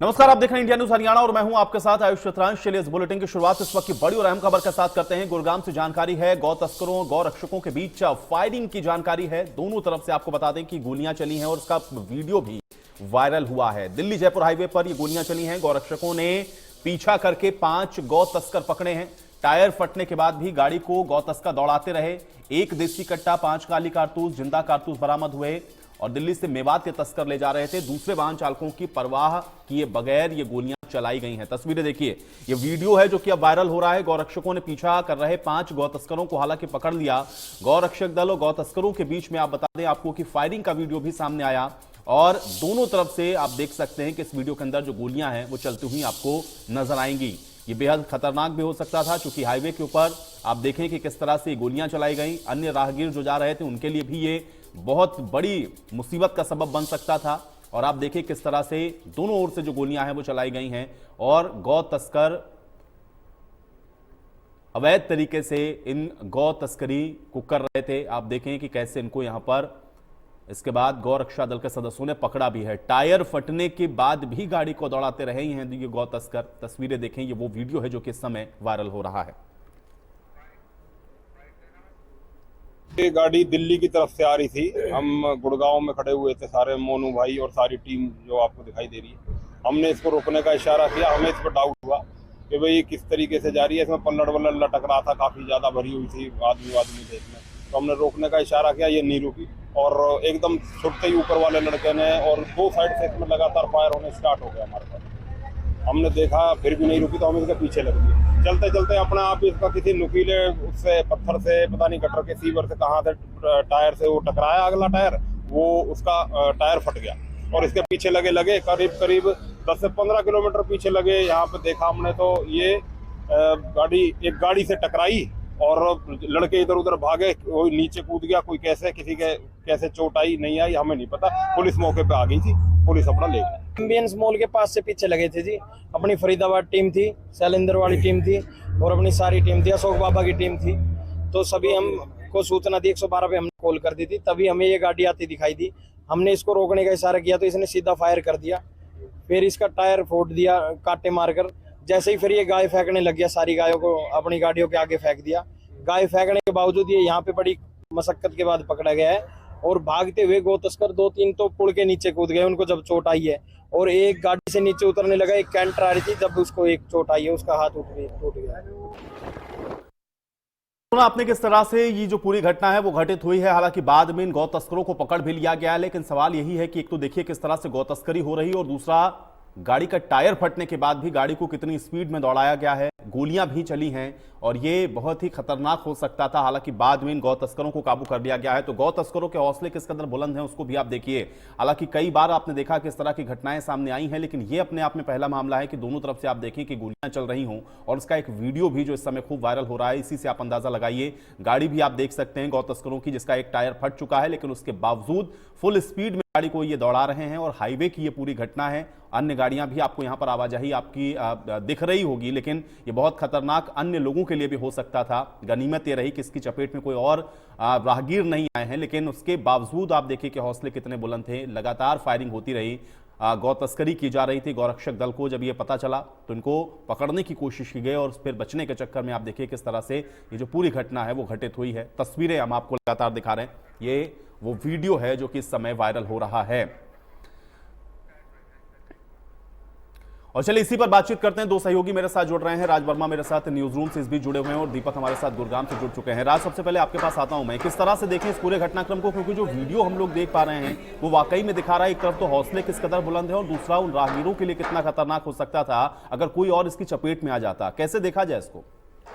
नमस्कार, आप देख रहे हैं इंडिया न्यूज हरियाणा और मैं हूं आपके साथ आयुष चतुरांश। चलिए इस बुलेटिन की शुरुआत इस वक्त की बड़ी और अहम खबर के साथ करते हैं। गुरुग्राम से जानकारी है, गौ तस्करों गौ रक्षकों के बीच फायरिंग की जानकारी है। दोनों तरफ से आपको बता दें कि गोलियां चली हैं और इसका वीडियो भी वायरल हुआ है। दिल्ली जयपुर हाईवे पर ये गोलियां चली हैं। गौ रक्षकों ने पीछा करके 5 गौ तस्कर पकड़े हैं। टायर फटने के बाद भी गाड़ी को गौ तस्कर दौड़ाते रहे। 1 देसी कट्टा, 5 काली कारतूस, जिंदा कारतूस बरामद हुए और दिल्ली से मेवात के तस्कर ले जा रहे थे। दूसरे वाहन चालकों की परवाह किए बगैर ये गोलियां चलाई गई हैं। तस्वीरें देखिए, ये वीडियो है जो कि अब वायरल हो रहा है। गौरक्षकों ने पीछा कर रहे 5 गौ तस्करों को हालांकि पकड़ लिया। गौरक्षक दल और गौ तस्करों के बीच में आप बता दें आपको कि फायरिंग का वीडियो भी सामने आया और दोनों तरफ से आप देख सकते हैं कि इस वीडियो के अंदर जो गोलियां हैं वो चलती हुई आपको नजर आएंगी। ये बेहद खतरनाक भी हो सकता था क्योंकि हाईवे के ऊपर आप देखें कि किस तरह से गोलियां चलाई गई। अन्य राहगीर जो जा रहे थे उनके लिए भी ये बहुत बड़ी मुसीबत का सबब बन सकता था। और आप देखिए किस तरह से दोनों ओर से जो गोलियां हैं वो चलाई गई हैं और गौ तस्कर अवैध तरीके से इन गौ तस्करी को कर रहे थे। आप देखें कि कैसे इनको यहां पर इसके बाद गौ रक्षा दल के सदस्यों ने पकड़ा भी है। टायर फटने के बाद भी गाड़ी को दौड़ाते रहे हैं ये गौ तस्कर। तस्वीरें देखें, ये वो वीडियो है जो कि इस समय वायरल हो रहा है। ये गाड़ी दिल्ली की तरफ से आ रही थी। हम गुड़गांव में खड़े हुए थे सारे, मोनू भाई और सारी टीम जो आपको दिखाई दे रही है। हमने इसको रोकने का इशारा किया। हमें इस पर डाउट हुआ कि भाई किस तरीके से जा रही है। इसमें पल्लड़ वल्लड़ लटक रहा था, काफ़ी ज़्यादा भरी हुई थी आदमी थे इसमें। तो हमने रोकने का इशारा किया, ये नहीं रुकी और एकदम छुटते ही ऊपर वाले लड़के ने और 2 साइड से इसमें लगातार फायर होने स्टार्ट हो गया हमारे पास। हमने देखा फिर भी नहीं रुकी तो हम इसके पीछे लग गए। चलते चलते अपने आप इसका किसी नुकीले उससे पत्थर से पता नहीं गटर के सीवर से कहाँ से टायर से वो टकराया। अगला टायर वो उसका टायर फट गया और इसके पीछे लगे करीब 10 से 15 किलोमीटर पीछे लगे। यहाँ पे देखा हमने तो ये गाड़ी एक गाड़ी से टकराई और लड़के इधर उधर भागे। कोई नीचे कूद गया, कोई कैसे, किसी के कैसे चोट आई नहीं आई हमें नहीं पता। पुलिस मौके पे आ गई थी, पुलिस अपना ले गई। एम्बियंस मॉल के पास से पीछे लगे थे जी। अपनी फरीदाबाद टीम थी, शैलेंद्र वाली टीम थी और अपनी सारी टीम थी, अशोक बाबा की टीम थी। तो सभी हमको सूचना दी, 112 पे हमने कॉल कर दी थी। तभी हमें ये गाड़ी आती दिखाई दी। हमने इसको रोकने का इशारा किया तो इसने सीधा फायर कर दिया। फिर इसका टायर फोड़ दिया कांटे मारकर। जैसे ही फिर ये गाय फेंकने लग गया, सारी गायों को अपनी गाड़ियों के आगे फेंक दिया। गाय फेंकने के बावजूद ये यहाँ पे बड़ी मशक्कत के बाद पकड़ा गया है और भागते हुए गौ तस्कर 2-3 तो पुल के नीचे कूद गए उनको जब चोट आई है। और एक गाड़ी से नीचे उतरने लगा, एक कैंटर आ रही थी, जब उसको एक चोट आई है, उसका हाथ टूट गया। आपने किस तरह से ये जो पूरी घटना है वो घटित हुई है। हालांकि बाद में इन गौ तस्करों को पकड़ भी लिया गया है, लेकिन सवाल यही है कि एक तो देखिए किस तरह से गौ तस्करी हो रही है और दूसरा गाड़ी का टायर फटने के बाद भी गाड़ी को कितनी स्पीड में दौड़ाया गया है। गोलियां भी चली हैं और ये बहुत ही खतरनाक हो सकता था। हालांकि बाद में इन गौ तस्करों को काबू कर लिया गया है। तो गौ तस्करों के हौसले किस कदर बुलंद हैं उसको भी आप देखिए। हालांकि कई बार आपने देखा कि इस तरह की घटनाएं सामने आई हैं, लेकिन ये अपने आप में पहला मामला है कि दोनों तरफ से आप देखें कि गोलियां चल रही हों और उसका एक वीडियो भी जो इस समय खूब वायरल हो रहा है। इसी से आप अंदाजा लगाइए। गाड़ी भी आप देख सकते हैं गौ तस्करों की, जिसका एक टायर फट चुका है, लेकिन उसके बावजूद फुल स्पीड में गाड़ी को ये दौड़ा रहे हैं और हाईवे की ये पूरी घटना है। अन्य गाड़ियां भी आपको यहां पर आवाजाही आपकी दिख रही होगी, लेकिन ये बहुत खतरनाक अन्य लोगों के लिए भी हो सकता था। गनीमत ये रही कि इसकी चपेट में कोई और राहगीर नहीं आए हैं, लेकिन उसके बावजूद आप देखिए कि हौसले कितने बुलंद थे। लगातार फायरिंग होती रही, गौ तस्करी की जा रही थी। गौरक्षक दल को जब ये पता चला तो इनको पकड़ने की कोशिश की गई और फिर बचने के चक्कर में आप देखिए किस तरह से ये जो पूरी घटना है वो घटित हुई है। तस्वीरें हम आपको लगातार दिखा रहे हैं। ये वो वीडियो है जो कि इस समय वायरल हो रहा है। और चलिए इसी पर बातचीत करते हैं। 2 सहयोगी मेरे साथ जुड़ रहे हैं। राज वर्मा मेरे साथ न्यूज रूम से इस बीच जुड़े हुए हैं और दीपक हमारे साथ गुरुग्राम से जुड़ चुके हैं। राज, सबसे पहले आपके पास आता हूं मैं, किस तरह से देखें इस पूरे घटनाक्रम को, क्योंकि जो वीडियो हम लोग देख पा रहे हैं वो वाकई में दिखा रहा है एक तरफ तो हौसले किस कदर बुलंद है और दूसरा उन राहगीरों के लिए कितना खतरनाक हो सकता था अगर कोई और इसकी चपेट में आ जाता। कैसे देखा जाए इसको?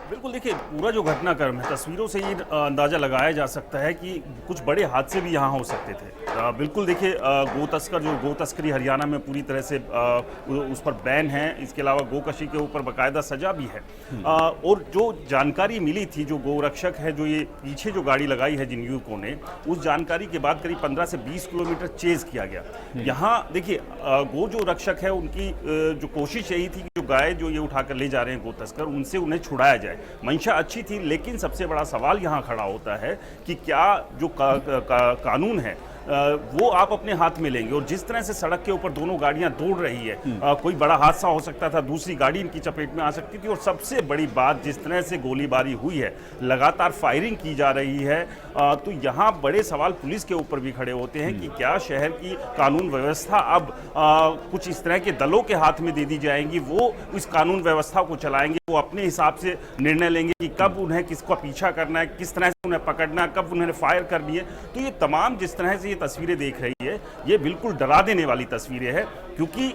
बिल्कुल, देखिए पूरा जो घटनाक्रम है, तस्वीरों से ये अंदाज़ा लगाया जा सकता है कि कुछ बड़े हादसे भी यहाँ हो सकते थे। बिल्कुल देखिए, गो तस्कर जो गो तस्करी हरियाणा में पूरी तरह से उस पर बैन है। इसके अलावा गोकशी के ऊपर बाकायदा सजा भी है। और जो जानकारी मिली थी, जो गोरक्षक है जो ये पीछे जो गाड़ी लगाई है जिन युवकों ने, उस जानकारी के बाद करीब 15 से 20 किलोमीटर चेज किया गया। यहाँ देखिए गो जो रक्षक है उनकी जो कोशिश यही थी कि जो गाय जो ये उठाकर ले जा रहे हैं गो तस्कर, उनसे उन्हें छुड़ाया जाए। मंशा अच्छी थी, लेकिन सबसे बड़ा सवाल यहाँ खड़ा होता है कि क्या जो कानून है वो आप अपने हाथ में लेंगे। और जिस तरह से सड़क के ऊपर दोनों गाड़ियां दौड़ रही है, कोई बड़ा हादसा हो सकता था, दूसरी गाड़ी इनकी चपेट में आ सकती थी। और सबसे बड़ी बात, जिस तरह से गोलीबारी हुई है, लगातार फायरिंग की जा रही है, तो यहाँ बड़े सवाल पुलिस के ऊपर भी खड़े होते हैं कि क्या शहर की कानून व्यवस्था अब कुछ इस तरह के दलों के हाथ में दे दी जाएंगी, वो इस कानून व्यवस्था को चलाएंगे, वो अपने हिसाब से निर्णय लेंगे कि कब उन्हें किसका पीछा करना है, किस तरह से उन्हें पकड़ना, कब उन्हें फायर करनी है। तो ये तमाम जिस तरह से ये तस्वीरें देख रही है, ये बिल्कुल डरा देने वाली तस्वीरें हैं, क्योंकि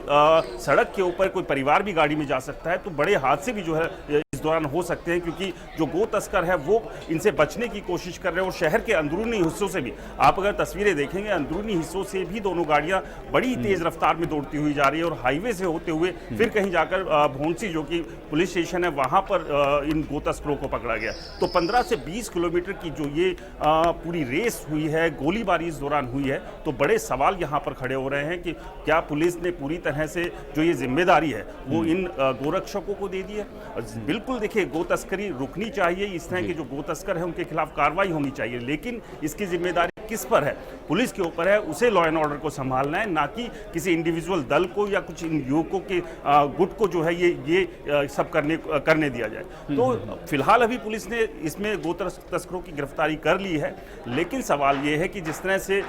सड़क के ऊपर कोई परिवार भी गाड़ी में जा सकता है, तो बड़े हादसे भी जो है इस दौरान हो सकते हैं, क्योंकि जो गो तस्कर है वो इनसे बचने की कोशिश कर रहे हैं। और शहर के अंदरूनी हिस्सों से भी आप अगर तस्वीरें देखेंगे, अंदरूनी हिस्सों से भी दोनों गाड़ियां बड़ी तेज रफ्तार में दौड़ती हुई जा रही है, और हाईवे से होते हुए फिर कहीं जाकर भोंसी जो कि पुलिस स्टेशन है वहां पर इन गो तस्करों को पकड़ा गया। तो 15 से 20 किलोमीटर की जो ये पूरी रेस हुई है, गोलीबारी इस दौरान हुई है, तो बड़े सवाल यहाँ पर खड़े हो रहे हैं कि क्या पुलिस ने पूरी तरह से जो ये जिम्मेदारी है वो इन गोरक्षकों को दे दी है। बिल्कुल देखिए, गो तस्करी रुकनी चाहिए, इस तरह के जो गो तस्कर है उनके खिलाफ कार्रवाई होनी चाहिए, लेकिन इसकी जिम्मेदारी किस पर है? पुलिस के ऊपर है, उसे लॉ एंड ऑर्डर को संभालना है, ना कि किसी इंडिविजुअल दल को या कुछ इन युवकों के गुट को जो है ये सब करने दिया जाए। तो फिलहाल अभी पुलिस ने इसमें गो तस्करों की गिरफ्तारी कर ली है, लेकिन सवाल ये है कि जिस तरह से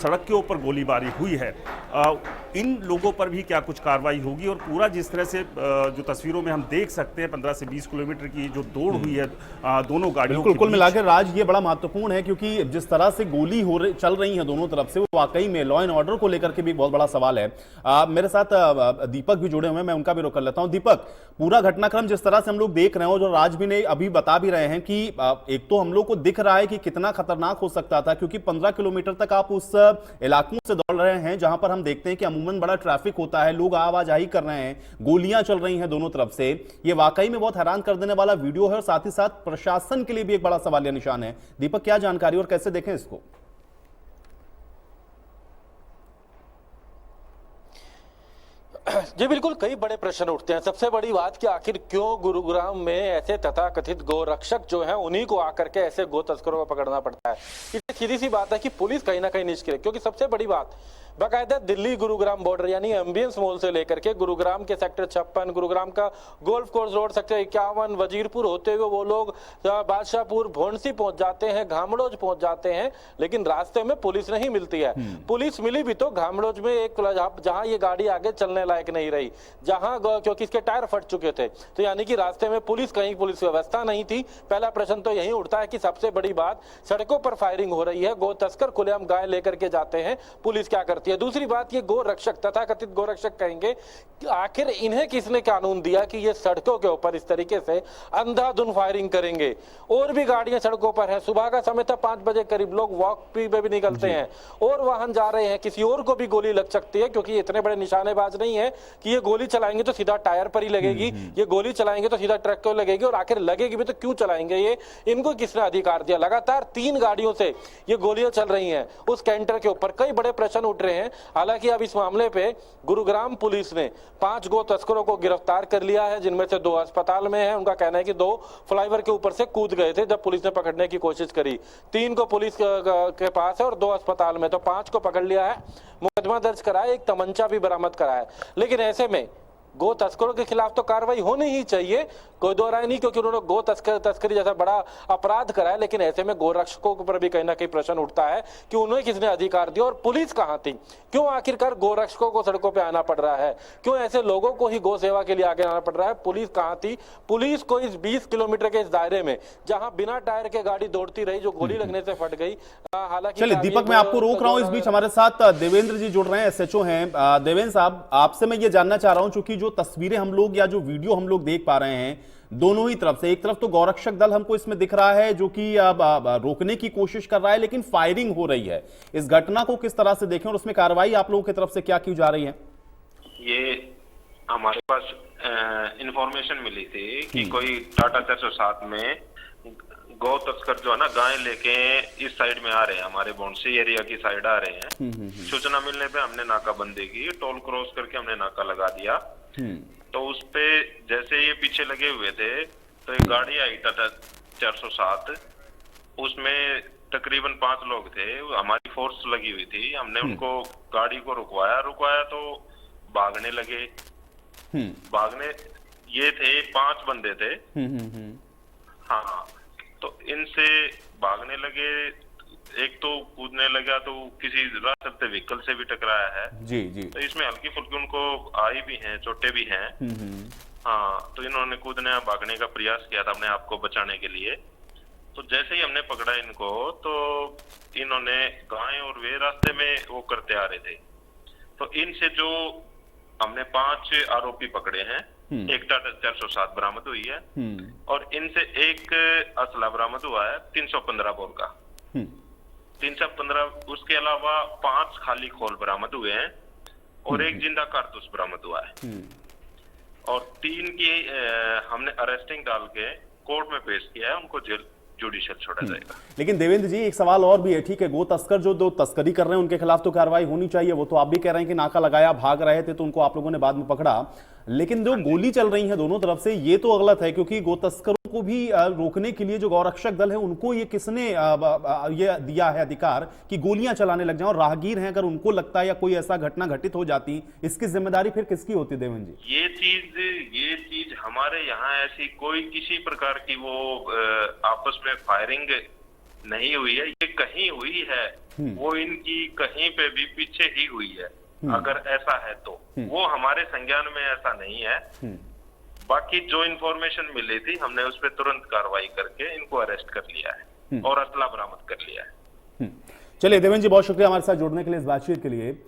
सड़क के ऊपर गोलीबारी हुई है, इन लोगों पर भी क्या कुछ कार्रवाई होगी। और पूरा जिस तरह से जो तस्वीरों में हम देख सकते हैं, 15 से 20 किलोमीटर की जो दौड़ हुई है दोनों गाड़ियों के कुल बीच। मिलाकर राज, ये बड़ा महत्वपूर्ण है, क्योंकि जिस तरह से गोली चल रही है दोनों तरफ से, वो वाकई में लॉ एंड ऑर्डर को लेकर के भी बहुत बड़ा सवाल है। मेरे साथ दीपक भी जुड़े हुए हैं, मैं उनका भी रुख कर लेता हूं। दीपक, पूरा घटनाक्रम जिस तरह से हम लोग देख रहे हैं, और जो राज भी ने अभी बता भी रहे हैं कि एक तो हम लोग को दिख रहा है कि कितना खतरनाक हो सकता था, क्योंकि 15 किलोमीटर तक आप उस इलाकों से दौड़ रहे हैं जहां पर हम देखते हैं कि अमूमन बड़ा ट्रैफिक होता है, लोग आवाजाही कर रहे हैं, गोलियां चल रही हैं दोनों तरफ से। ये वाकई में बहुत हैरान कर देने वाला वीडियो है, और साथ ही साथ प्रशासन के लिए भी एक बड़ा सवालिया निशान है। दीपक, क्या जानकारी और कैसे देखें इसको? जी बिल्कुल, कई बड़े प्रश्न उठते हैं। सबसे बड़ी बात कि आखिर क्यों गुरुग्राम में ऐसे तथाकथित गोरक्षक जो हैं उन्हीं को आकर के ऐसे गो तस्करों को पकड़ना पड़ता है। इसलिए सीधी सी बात है कि पुलिस कहीं ना कहीं निष्क्रिय, क्योंकि सबसे बड़ी बात बाकायदा दिल्ली गुरुग्राम बॉर्डर यानी एम्बियंस मॉल से लेकर के गुरुग्राम के सेक्टर 56, गुरुग्राम का golf course road sector 51, Wazirpur होते हुए वो लोग बादशाहपुर, भोंसी पहुंच जाते हैं, घामड़ोज पहुंच जाते हैं, लेकिन रास्ते में पुलिस नहीं मिलती है। पुलिस मिली भी तो घामड़ोज में एक जहां ये गाड़ी आगे चलने लायक नहीं रही, जहां क्योंकि इसके टायर फट चुके थे, तो यानी कि रास्ते में पुलिस व्यवस्था नहीं थी। पहला प्रश्न तो यही उठता है कि सबसे बड़ी बात, सड़कों पर फायरिंग हो रही है, गो तस्कर खुलेआम गाय लेकर के जाते हैं, पुलिस क्या करती है? दूसरी बात, ये गो रक्षक तथाकथित गो रक्षक कहेंगे, आखिर इन्हें किसने कानून दिया कि ये सड़कों के ऊपर इस तरीके से अंधाधुंध फायरिंग करेंगे? और भी गाड़ियां सड़कों पर हैं, सुबह का समय था, 5 बजे करीब लोग वॉक पे भी निकलते हैं, और वाहन जा रहे हैं, किसी और को भी गोली लग सकती है, क्योंकि इतने बड़े निशानेबाज नहीं है कि ये गोली चलाएंगे तो सीधा टायर पर ही लगेगी, ये गोली चलाएंगे तो सीधा ट्रक को लगेगी, और आखिर लगेगी भी तो क्यों चलाएंगे ये? इनको किसने अधिकार दिया? लगातार 3 गाड़ियों से ये गोलियां चल रही हैं उस कैंटर के ऊपर। कई बड़े प्रश्न उठ रहे हैं। हालांकि अब इस मामले पे गुरुग्राम पुलिस ने 5 गो तस्करों को गिरफ्तार कर लिया है, जिनमें से 2 अस्पताल में हैं। उनका कहना है कि 2 फ्लाईओवर के ऊपर से कूद गए थे जब पुलिस ने पकड़ने की कोशिश करी। 3 को पुलिस के पास है और 2 अस्पताल में, तो 5 को पकड़ लिया है, मुकदमा दर्ज कराया, एक तमंचा भी बरामद कराया। लेकिन ऐसे में गो तस्करों के खिलाफ तो कार्रवाई होनी ही चाहिए, कोई दो राय नहीं, क्योंकि उन्होंने गो तस्करी जैसा बड़ा अपराध करा है। लेकिन ऐसे में गो रक्षकों पर भी कहीं ना कहीं प्रश्न उठता है कि उन्हें किसने अधिकार दिया, और पुलिस कहां थी? क्यों आखिरकार गो रक्षकों को सड़कों पर आना पड़ रहा है? क्यों ऐसे लोगों को ही गो सेवा के लिए आगे आना पड़ रहा है? पुलिस कहां थी? पुलिस को इस 20 किलोमीटर के इस दायरे में, जहां बिना टायर के गाड़ी दौड़ती रही, जो गोली लगने से फट गई। हालांकि चलिए दीपक, मैं आपको रोक रहा हूं, इस बीच हमारे साथ देवेंद्र जी जुड़ रहे हैं, SHO हैं। देवेंद्र साहब, आपसे मैं ये जानना चाह रहा हूं, चूंकि जो तस्वीरें हम लोग या जो वीडियो हम लोग देख पा रहे हैं दोनों ही तरफ से, एक तरफ तो गौरक्षक दल हमको इसमें दिख रहा है जो कि रोकने की कोशिश कर रहा है, लेकिन फायरिंग हो रही है। इस घटना को किस तरह से देखें और उसमें कार्रवाई आप लोगों की तरफ से क्या की जा रही है? ये हमारे पास इंफॉर्मेशन मिली थी कि कोई टाटा 407 में गौ तस्कर जो है ना, गाय लेके इस साइड में आ रहे हैं, हमारे बॉन्सी एरिया की साइड आ रहे हैं। सूचना मिलने पे हमने नाकाबंदी की, टोल क्रॉस करके हमने नाका लगा दिया। तो उस पे जैसे ये पीछे लगे हुए थे, तो एक गाड़ी आई टाटा 407, उसमें तकरीबन 5 लोग थे, हमारी फोर्स लगी हुई थी। हमने उनको गाड़ी को रुकवाया तो भागने लगे। भागने ये थे 5 बंदे थे। हाँ, तो इनसे भागने लगे। एक तो कूदने लगा तो किसी राह चलते व्हीकल से भी टकराया है। जी जी। तो इसमें हल्की फुल्की उनको आई भी हैं, चोटें भी हैं। हाँ, तो इन्होंने कूदने भागने का प्रयास किया था अपने आप को बचाने के लिए। तो जैसे ही हमने पकड़ा इनको, तो इन्होंने गाय और वे रास्ते में वो करते आ रहे थे। तो इनसे जो हमने 5 आरोपी पकड़े हैं, एक टाटा 407 बरामद हुई है और इनसे एक असला बरामद हुआ है 315 बोर का। 315। उसके अलावा 5 खाली खोल बरामद हुए हैं और एक जिंदा कारतूस बरामद हुआ है। और 3 की हमने अरेस्टिंग डाल के कोर्ट में पेश किया है, उनको जेल जुडिशियल छोड़ा जाएगा। लेकिन देवेंद्र जी, एक सवाल और भी है। ठीक है, गो तस्कर जो 2 तस्करी कर रहे हैं उनके खिलाफ तो कार्रवाई होनी चाहिए, वो तो आप भी कह रहे हैं कि नाका लगाया, भाग रहे थे तो उनको आप लोगों ने बाद में पकड़ा। लेकिन जो गोली चल रही है दोनों तरफ से, ये तो गलत है, क्योंकि गो तस्करों को भी रोकने के लिए जो गौरक्षक दल है उनको ये किसने ये दिया है अधिकार कि गोलियां चलाने लग जाएं? और राहगीर हैं, अगर उनको लगता है या कोई ऐसा घटना घटित हो जाती, इसकी जिम्मेदारी फिर किसकी होती देवेंद्र जी? ये चीज हमारे यहाँ ऐसी कोई किसी प्रकार की वो आपस में फायरिंग नहीं हुई है। ये कहीं हुई है, वो इनकी कहीं पे भी पीछे ही हुई है। अगर ऐसा है तो वो हमारे संज्ञान में ऐसा नहीं है। बाकी जो इन्फॉर्मेशन मिली थी, हमने उस पर तुरंत कार्रवाई करके इनको अरेस्ट कर लिया है और असला बरामद कर लिया है। चलिए देवेंद्र जी, बहुत शुक्रिया हमारे साथ जुड़ने के लिए, इस बातचीत के लिए।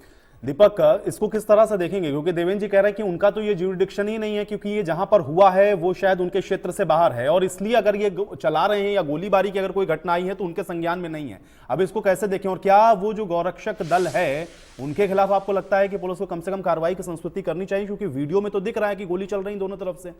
दीपक, इसको किस तरह से देखेंगे? क्योंकि देवेंद्र जी कह रहे हैं कि उनका तो ये ज्यूरिडिक्शन ही नहीं है, क्योंकि ये जहां पर हुआ है वो शायद उनके क्षेत्र से बाहर है, और इसलिए अगर ये चला रहे हैं या गोलीबारी की अगर कोई घटना आई है तो उनके संज्ञान में नहीं है। अब इसको कैसे देखें? और क्या वो जो गौरक्षक दल है उनके खिलाफ आपको लगता है कि पुलिस को कम से कम कार्रवाई की संस्कृति करनी चाहिए? क्योंकि वीडियो में तो दिख रहा है कि गोली चल रही दोनों तरफ से।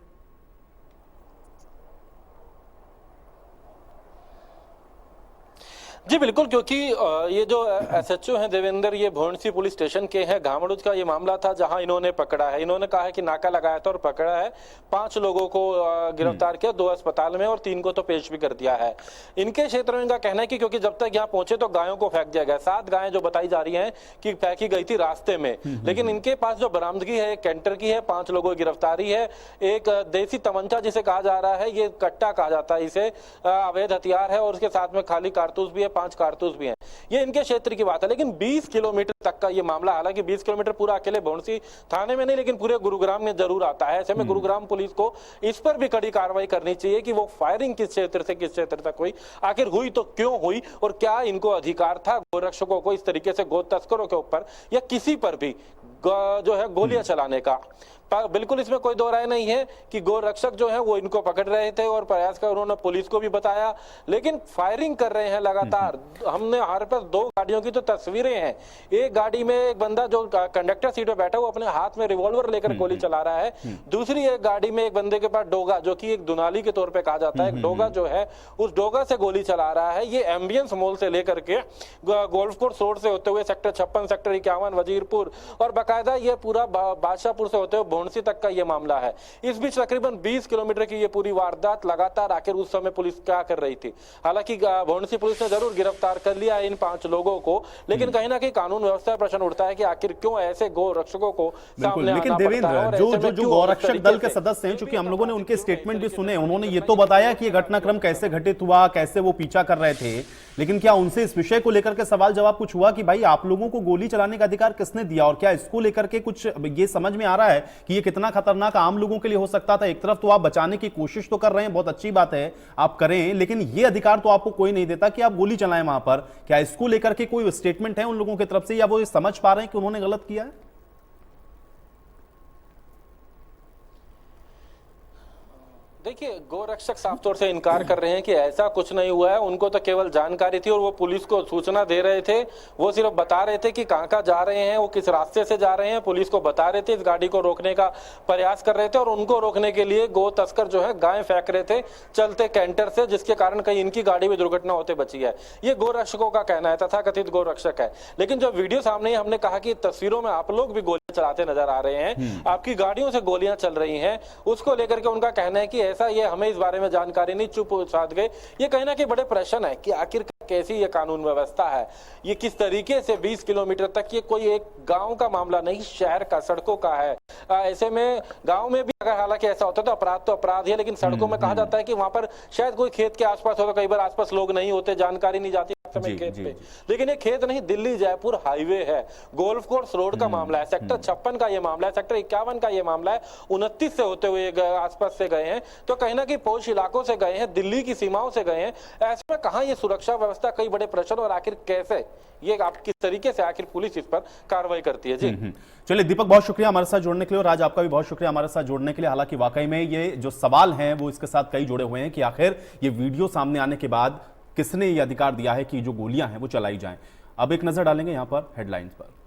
जी बिल्कुल, क्योंकि ये जो एसएचओ हैं देवेंद्र, ये भोंडसी पुलिस स्टेशन के हैं। घामड़ुज का ये मामला था जहां इन्होंने पकड़ा है। इन्होंने कहा है कि नाका लगाया था और पकड़ा है। 5 लोगों को गिरफ्तार किया, 2 अस्पताल में और 3 को तो पेश भी कर दिया है। इनके क्षेत्र में इनका कहना है कि क्योंकि जब तक यहाँ पहुंचे तो गायों को फेंक दिया गया। 7 गायें जो बताई जा रही हैं कि फेंकी गई थी रास्ते में, लेकिन इनके पास जो बरामदगी है एक कैंटर की है। 5 लोगों की गिरफ्तारी है। एक देसी तमंचा जिसे कहा जा रहा है, ये कट्टा कहा जाता है इसे, अवैध हथियार है और उसके साथ में खाली कारतूस भी है, 5 कारतूस भी हैं। ये इनके क्षेत्र की बात है। लेकिन 20 किलोमीटर तक का ये मामला, हालांकि 20 किलोमीटर पूरा अकेले भोंडसी थाने में नहीं, लेकिन पूरे गुरुग्राम में जरूर आता है। ऐसे में गुरुग्राम पुलिस को इस पर भी कड़ी कार्रवाई करनी चाहिए कि वो फायरिंग किस क्षेत्र से किस क्षेत्र तक हुई, आखिर हुई तो क्यों हुई, और क्या इनको अधिकार था गोरक्षकों को इस तरीके से गो तस्करों के ऊपर या किसी पर भी जो है गोलियां चलाने का। बिल्कुल इसमें कोई दो राय नहीं है कि गोरक्षक जो है वो इनको पकड़ रहे थे और प्रयास कर उन्होंने पुलिस को भी बताया, लेकिन फायरिंग कर रहे हैं लगातार। हमने हमारे पास 2 गाड़ियों की तो तस्वीरें हैं। एक गाड़ी में एक बंदा जो कंडक्टर सीट पे बैठा, वो अपने हाथ में रिवॉल्वर लेकर गोली चला रहा है। दूसरी एक गाड़ी में एक बंदे के पास डोगा, जो कि एक दुनाली के तौर पे कहा जाता है, एक डोगा जो है उस डोगा से गोली चला रहा है। ये एम्बियंस मॉल से लेकर के गोल्फ कोर्स रोड से होते हुए सेक्टर 56, सेक्टर 51, वजीरपुर और बाकायदा ये पूरा बादशाहपुर से होते हुए भोंडसी तक का ये मामला है। इस बीच तकरीबन 20 किलोमीटर की ये पूरी वारदात लगातार। आखिर उस समय पुलिस क्या कर रही थी? हालांकि भोंडसी पुलिस ने जरूर गिरफ्तार कर लिया है इन 5 लोगों को, लेकिन कहीं ना कहीं कानून व्यवस्था प्रश्न उठता है कि आखिर क्यों ऐसे गो रक्षकों को सामने लेकिन आना देवेंद्र, पड़ता है। और जो गौरक्षक दल के सदस्य हैं, चूंकि हम लोगों ने उनके स्टेटमेंट भी सुने, उन्होंने ये तो बताया कि ये घटनाक्रम कैसे घटित हुआ, कैसे वो पीछा कर रहे थे, लेकिन क्या उनसे इस विषय को लेकर के सवाल जवाब कुछ हुआ कि भाई आप लोगों को गोली चलाने का अधिकार किसने दिया? और क्या इसको लेकर के कुछ ये समझ में आ रहा है कि ये कितना खतरनाक आम लोगों के लिए हो सकता था? एक तरफ तो आप बचाने की कोशिश तो कर रहे हैं, बहुत अच्छी बात है, आप करें, लेकिन ये अधिकार तो आपको कोई नहीं देता कि आप गोली चलाएं वहां पर। क्या इसको लेकर के कोई स्टेटमेंट है उन लोगों की तरफ से, या वो ये समझ पा रहे हैं कि उन्होंने गलत किया है? देखिए, गोरक्षक साफ तौर से इनकार कर रहे हैं कि ऐसा कुछ नहीं हुआ है। उनको तो केवल जानकारी थी और वो पुलिस को सूचना दे रहे थे। वो सिर्फ बता रहे थे कि कहां जा रहे हैं, वो किस रास्ते से जा रहे हैं, पुलिस को बता रहे थे, इस गाड़ी को रोकने का प्रयास कर रहे थे और उनको रोकने के लिए गो तस्कर जो है गाय फेंक रहे थे चलते कैंटर से, जिसके कारण कहीं इनकी गाड़ी में दुर्घटना होते बची है। ये गोरक्षकों का कहना है, तथाकथित गोरक्षक है। लेकिन जो वीडियो सामने हमने कहा कि तस्वीरों में आप लोग भी गोलियां चलाते नजर आ रहे हैं, आपकी गाड़ियों से गोलियां चल रही हैं, उसको लेकर के उनका कहना है कि ऐसा ये हमें इस बारे में जानकारी नहीं, चुप साध गए। ये कहना कि बड़े प्रश्न है कि आखिर कैसी ये कानून व्यवस्था है, ये किस तरीके से 20 किलोमीटर तक, ये कोई एक गांव का मामला नहीं, शहर का, सड़कों का है। ऐसे में गांव में भी अगर हालांकि ऐसा होता तो अपराध है, लेकिन सड़कों में कहा जाता है कि वहां पर शायद कोई खेत के आसपास होगा, कई बार आसपास लोग नहीं होते, जानकारी नहीं जाती समय खेत पे। लेकिन ये खेत नहीं, दिल्ली जयपुर हाईवे है, गोल्फ कोर्स रोड का मामला है, सेक्टर 56 का ये मामला है, सेक्टर 51 का ये मामला है, 29 से होते हुए आसपास से गए हैं, तो कहीं ना कहीं पौष इलाकों से गए हैं, दिल्ली की सीमाओं से गए हैं। ऐसे में कहां ये सुरक्षा व्यवस्था, कई बड़े प्रश्न, और आखिर कैसे ये आप किस तरीके से आखिर पुलिस इस पर कार्रवाई करती है। जी चलिए दीपक, बहुत शुक्रिया हमारे साथ जुड़ने के लिए, और आज आपका भी बहुत शुक्रिया हमारे साथ जुड़ने के लिए। हालांकि वाकई में ये जो सवाल हैं वो इसके साथ कई जुड़े हुए हैं कि आखिर ये वीडियो सामने आने के बाद किसने ये अधिकार दिया है कि जो गोलियां हैं वो चलाई जाएं। अब एक नजर डालेंगे यहां पर हेडलाइंस पर।